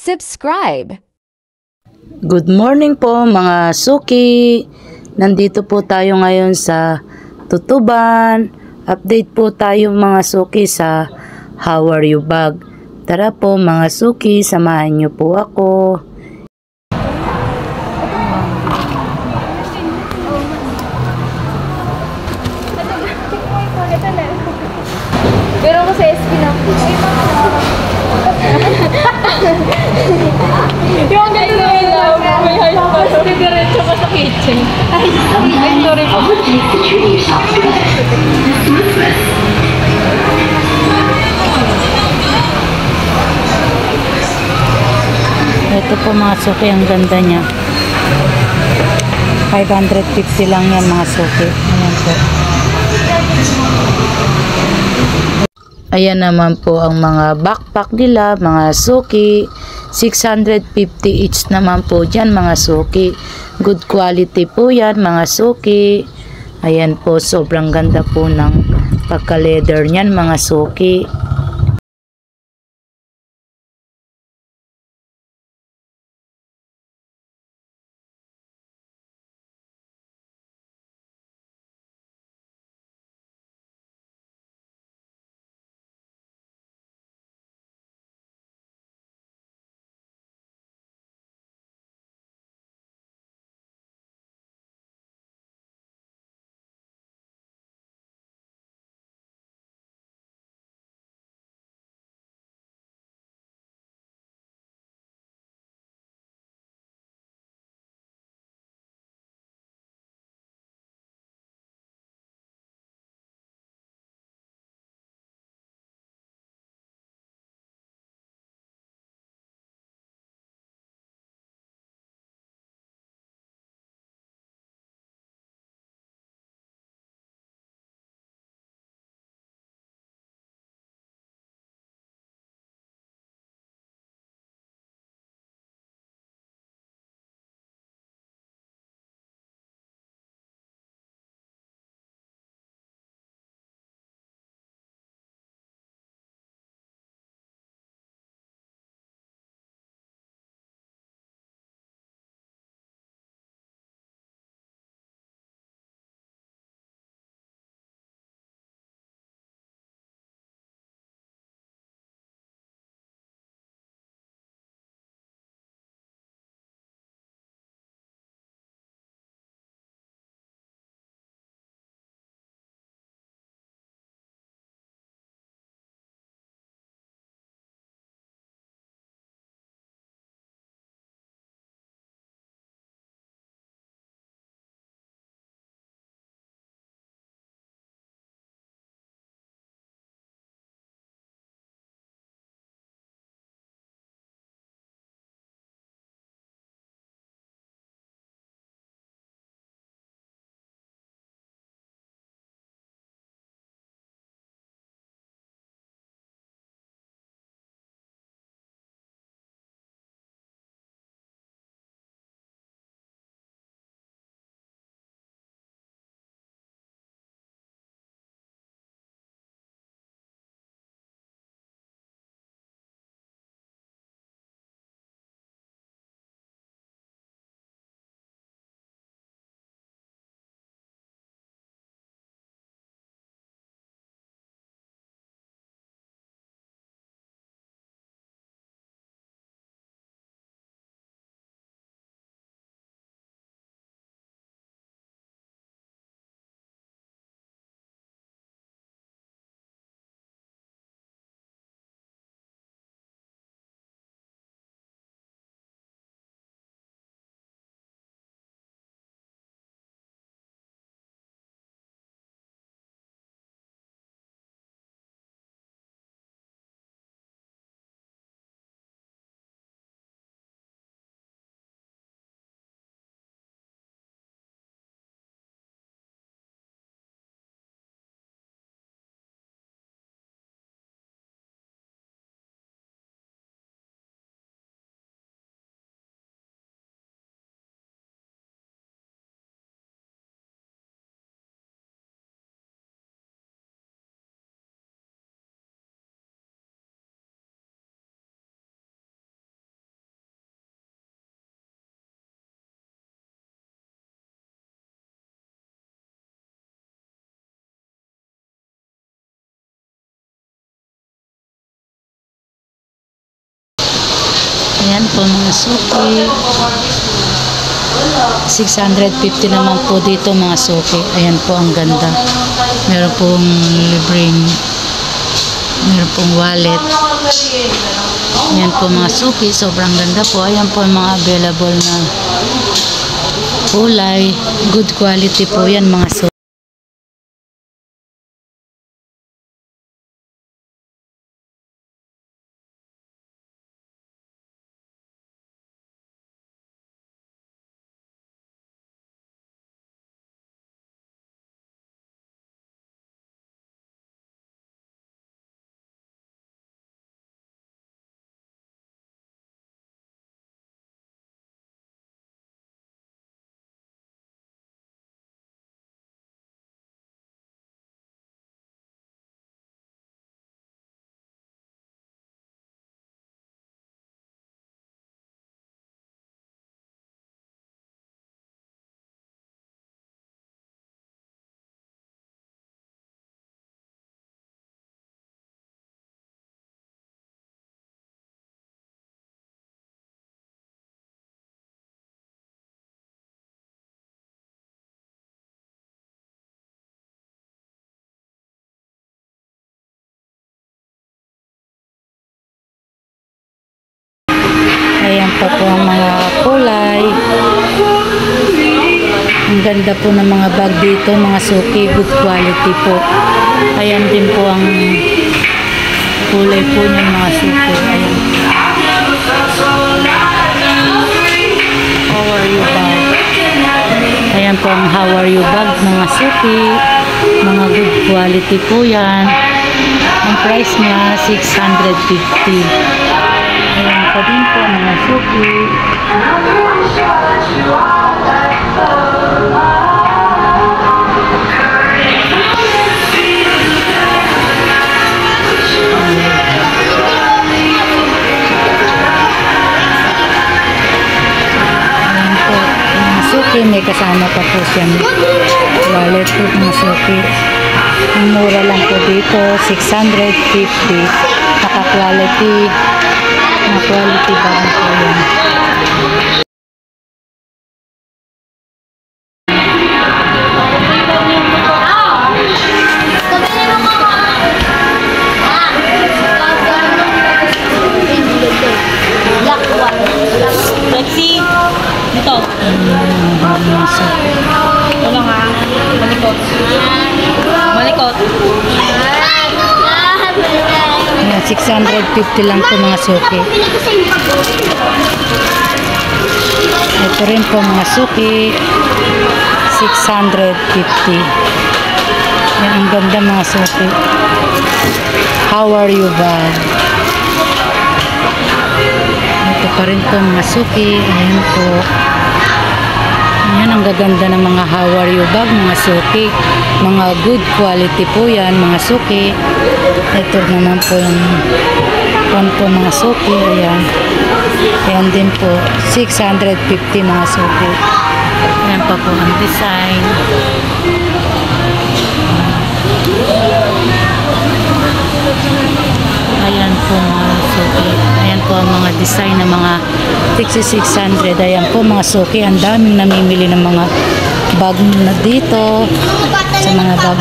subscribe. Good morning po mga suki. Nandito po tayo ngayon sa Tutuban. Update po tayo mga suki sa How Are You Bag. Tara po mga suki, samahan niyo po ako. Pero ako sa SP na po. Yung ganito yung love. May heart pa. Tapos diretso pa sa kitchen. Ay, sorry po. Ito po mga suki, ang ganda niya. 550 lang yan mga suki. Ayan po. Ayan naman po ang mga backpack nila, mga suki. 650 each naman po dyan mga suki. Good quality po yan mga suki. Ayan po, sobrang ganda po ng pagka-leather niyan mga suki. Ayan po mga suki. 650 naman po dito mga suki. Ayan po ang ganda. Meron pong meron pong wallet. Ayan po mga suki. Sobrang ganda po. Ayan po ang mga available na kulay. Good quality po yan mga suki. Ayan pa po ang mga kulay. Ang ganda po ng mga bag dito, mga suki, good quality po. Ayan din po ang kulay po ng mga suki. Ayan. How are you bag? Ayan po ang how are you bag, mga suki. Mga good quality po yan. Ang price niya, 650. Ayan pa din po mga suki. May kasama pa po siyang wallet po mga suki. Ang mura lang po dito, 650. Naka-quality bag po yan. Lexi, dito. Wala nga. Malikot. Malikot. Ayan, 650 lang po mga suki. Ito rin po mga suki, 650. Ayan, ang ganda mga suki. How are you bag? Ito pa rin po mga suki. Ayan po. Ayan, ang gaganda ng mga how are you bag, mga suki. Mga good quality po yan, mga suki. Ito naman po yung mga suki. Ayan. Ayan din po. 650 mga suki. Ayan pa po ang design. Ayan po mga suki. Ayan po ang mga design ng mga 600. Ayan po mga suki. Ang daming namimili ng mga bag na dito. Sa mga bag.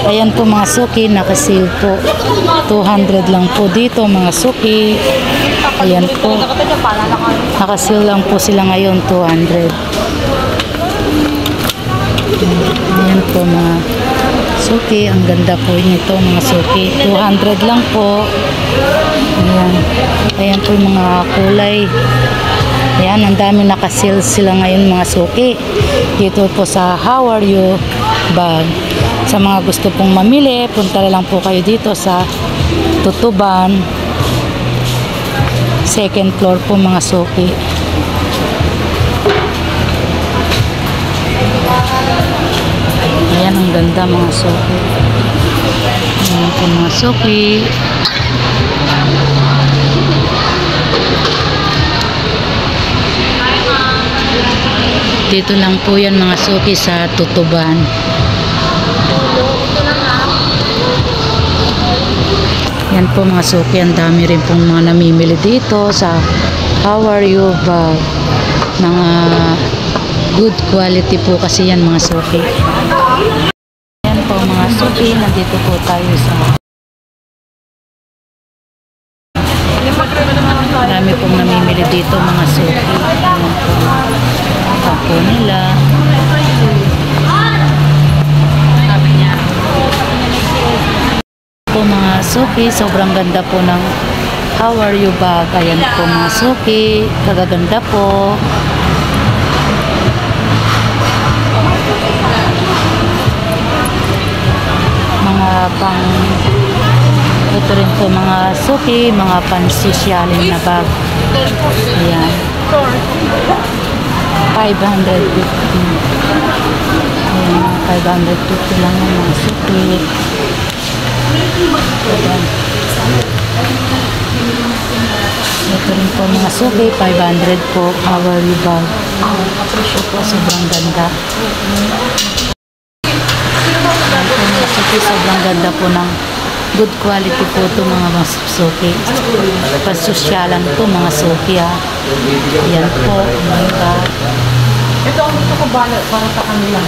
Ayan po mga suki. Nakasil po. 200 lang po dito mga suki. Ayan po. Nakasil lang po sila ngayon. 200. Ayan po mga suki. Ang ganda po nito mga suki. 200 lang po. Ayan. Ayan po yung mga kulay. Ayan, ang dami naka-sale sila ngayon mga suki. Dito po sa How Are You Bag. Sa mga gusto pong mamili, punta lang po kayo dito sa Tutuban. Second floor po mga suki. Ayan, ang ganda mga suki. Ayan po mga suki. Dito lang po yan mga suki sa Tutuban. Ayan po mga suki, ang dami rin pong mga namimili dito sa How Are You Bag. Mga good quality po kasi yan mga suki. Ayan po mga suki, nandito po tayo sa marami pong namimili dito mga suki. Ayan po, ako nila. Po mga suki, sobrang ganda po ng How Are You Bag. Ayan po mga suki, kagaganda po. Mga pang ito rin po mga suki, mga pansosyalin na bag. Ayan, 550. Ayan, 550 lang yung mga suki. Ayan. Ito rin po mga suki, 500 po, How Are You Bag. Ito po, sobrang ganda. Ayan po mga suki, sobrang ganda po ng good quality po ito mga suki. Pasosyalan po mga suki ha. Ayan po, ganda. Ito ang gusto ko para sa kanila.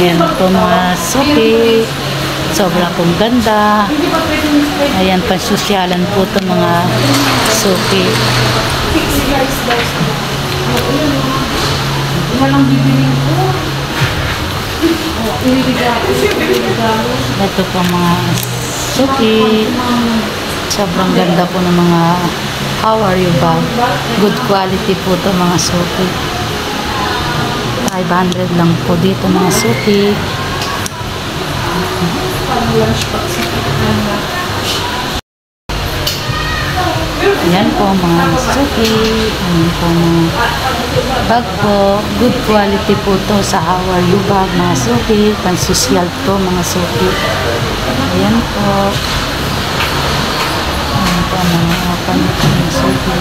Ayan po mga suki. Sobrang pong ganda. Ayan, pansosyalan po ito mga suki. Walang bibili ko. Ito po mga suki. Sobrang ganda po ng mga How Are You Bag. Good quality po ito mga suki. 500 lang po dito mga suki. Ayan po mga suki. Ayan po mga bag po. Good quality po to sa How Are You Bag mga suki. Pansosyal to mga suki. Ayan po. Ayan po mga suki.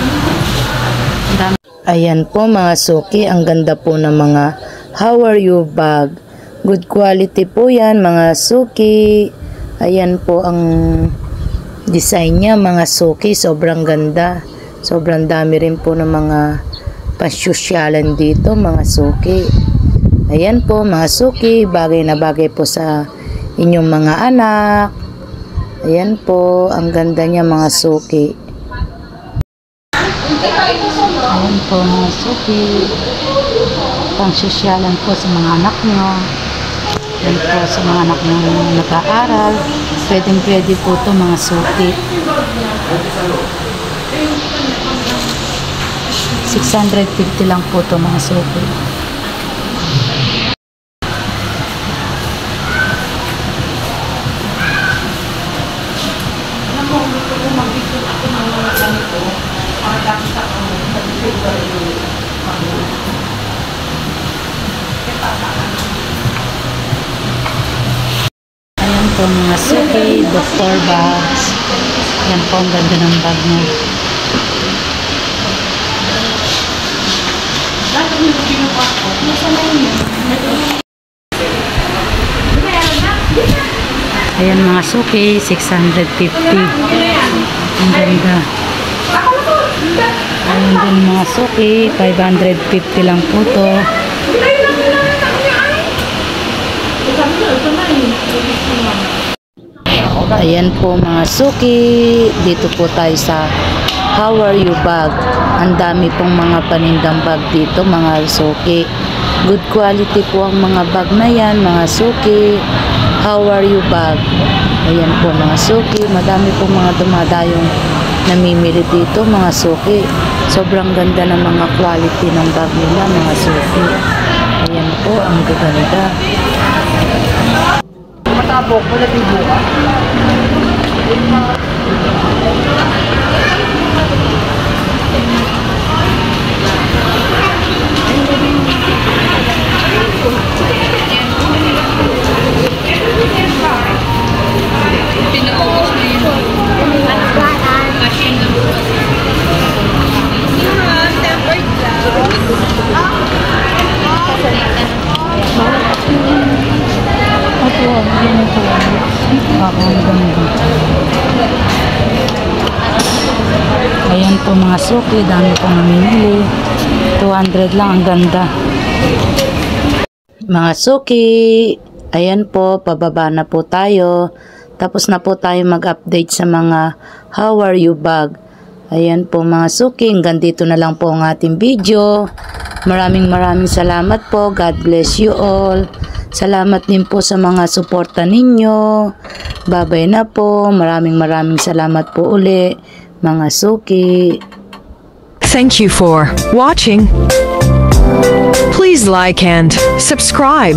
Ayan po mga suki. Ang ganda po ng mga How Are You Bag. Good quality po yan mga suki. Ayan po ang design niya mga suki. Sobrang ganda. Sobrang dami rin po ng mga pansosyalan dito mga suki. Ayan po mga suki. Bagay na bagay po sa inyong mga anak. Ayan po. Ang ganda niya mga suki. Ayan po mga suki. Pansosyalan po sa mga anak nyo. Ayan po sa mga anak nyo nag-aaral. Pwede po ito mga suki. 650 lang po ito mga suki. Ayan po mga suki, Dr. Bags. Ayan po ang ganda ng bag niya. Ayan mga suki, 650. Ang ganda. Ayan din mga suki, 550 lang po to. Ayan po mga suki, dito po tayo sa How Are You Bag. Ang dami pong mga panindang bag dito mga suki. Good quality po ang mga bag na yan mga suki. How Are You Bag. Ayan po mga suki, madami pong mga dumadayong namimili dito mga suki. Sobrang ganda ng mga quality ng bag nila mga suki. Ayan po, ang gaganda. Matabok, wala bibo ka. Pinaubos mo yun. Machine na mo. Tempered glass. Ito, ang ganda po. Ang ganda. Ayan po mga suki, dami pong namimili. 200 lang, ang ganda. Mga suki, ayan po, pababa na po tayo. Tapos na po tayo mag-update sa mga how are you bag. Ayan po mga suki, hanggang dito na lang po ang ating video. Maraming salamat po. God bless you all. Salamat din po sa mga suporta ninyo. Babay na po. Maraming salamat po uli mga suki. Thank you for watching. Please like and subscribe.